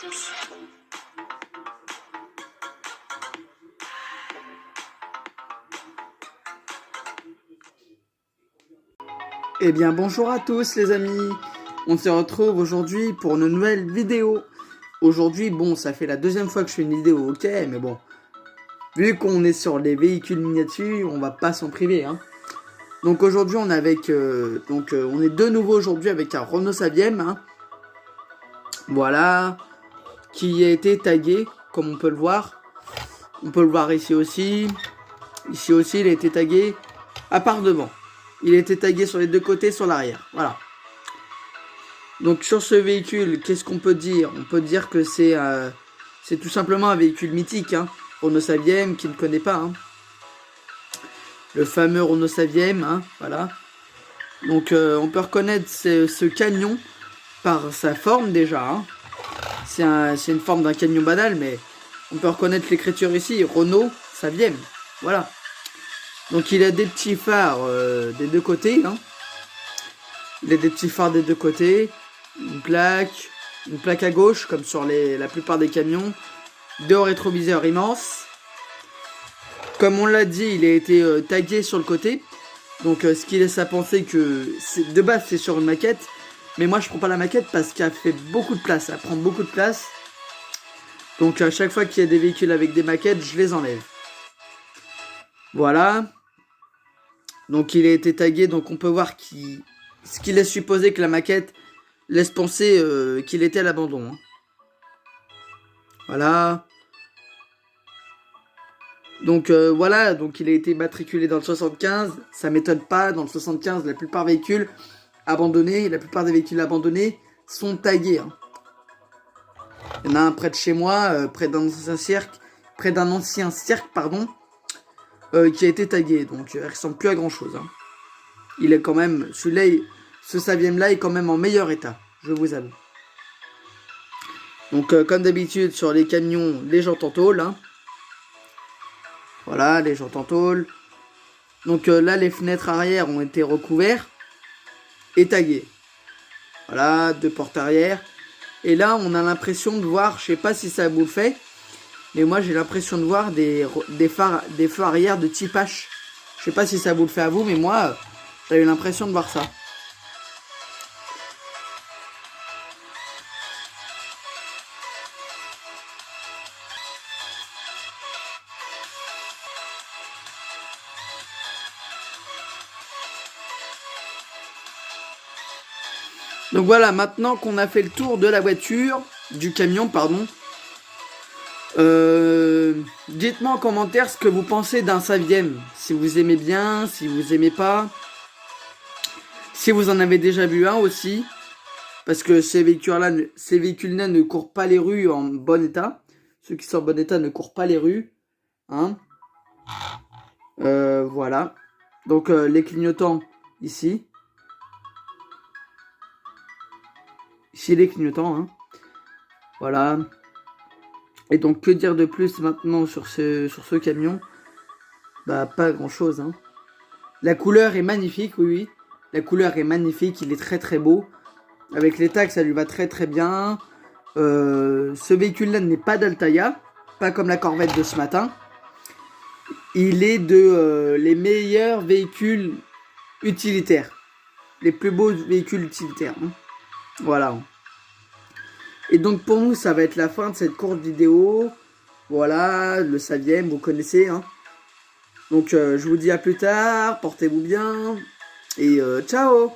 tous. Eh bien bonjour à tous les amis, on se retrouve aujourd'hui pour une nouvelle vidéo. Aujourd'hui bon, ça fait la deuxième fois que je fais une vidéo, ok, mais bon, vu qu'on est sur les véhicules miniatures, on va pas s'en priver hein. Donc aujourd'hui on est avec, on est de nouveau aujourd'hui avec un Renault Saviem hein. Voilà, qui a été tagué comme on peut le voir. On peut le voir ici aussi. Ici aussi il a été tagué, à part devant. Il a été tagué sur les deux côtés, sur l'arrière. Voilà. Donc sur ce véhicule, qu'est-ce qu'on peut dire? On peut dire que c'est tout simplement un véhicule mythique. Hein. Renault Saviem, qui ne connaît pas. Hein. Le fameux Renault Saviem. Hein, voilà. Donc on peut reconnaître ce camion par sa forme déjà. Hein. C'est une forme d'un camion banal, mais on peut reconnaître l'écriture ici. Renault Saviem. Voilà. Donc il a des petits phares des deux côtés. Hein. Il a des petits phares des deux côtés. Une plaque à gauche, comme sur la plupart des camions. Deux rétroviseurs immenses. Comme on l'a dit, il a été tagué sur le côté. Donc ce qui laisse à penser que de base c'est sur une maquette. Mais moi je prends pas la maquette parce qu'elle fait beaucoup de place. Elle prend beaucoup de place. Donc à chaque fois qu'il y a des véhicules avec des maquettes, je les enlève. Voilà. Donc il a été tagué, donc on peut voir ce qui laisse supposer que la maquette laisse penser qu'il était à l'abandon. Hein. Voilà. Donc voilà, donc il a été matriculé dans le 75. Ça m'étonne pas, dans le 75, la plupart des véhicules abandonnés sont tagués. Hein. Il y en a un près de chez moi, près d'un ancien cirque, pardon. Qui a été tagué, donc il ressemble plus à grand chose. Hein. Il est quand même, ce Saviem là est quand même en meilleur état, je vous avoue. Donc comme d'habitude sur les camions, les jantes en tôle. Hein. Voilà, les jantes en tôle. Donc là les fenêtres arrière ont été recouvertes et taguées. Voilà, deux portes arrière. Et là on a l'impression de voir, je sais pas si ça vous le fait, mais moi j'ai l'impression de voir des feux arrière de type H. Je sais pas si ça vous le fait à vous, mais moi j'ai eu l'impression de voir ça. Donc voilà, maintenant qu'on a fait le tour de la voiture, du camion, pardon. Dites-moi en commentaire ce que vous pensez d'un Saviem. Si vous aimez bien, si vous aimez pas. Si vous en avez déjà vu un aussi. Parce que ces véhicules-là ne courent pas les rues en bon état. Ceux qui sont en bon état ne courent pas les rues. Hein. Voilà. Donc les clignotants ici. Ici les clignotants. Hein. Voilà. Et donc que dire de plus maintenant sur ce camion? Bah pas grand chose. Hein. La couleur est magnifique, oui. La couleur est magnifique, il est très très beau. Avec les tags, ça lui va très très bien. Ce véhicule-là n'est pas d'Altaïa, pas comme la Corvette de ce matin. Il est de les meilleurs véhicules utilitaires. Les plus beaux véhicules utilitaires. Hein. Voilà. Et donc pour nous, ça va être la fin de cette courte vidéo. Voilà, le Saviem, vous connaissez. Hein. Donc je vous dis à plus tard, portez-vous bien. Et ciao!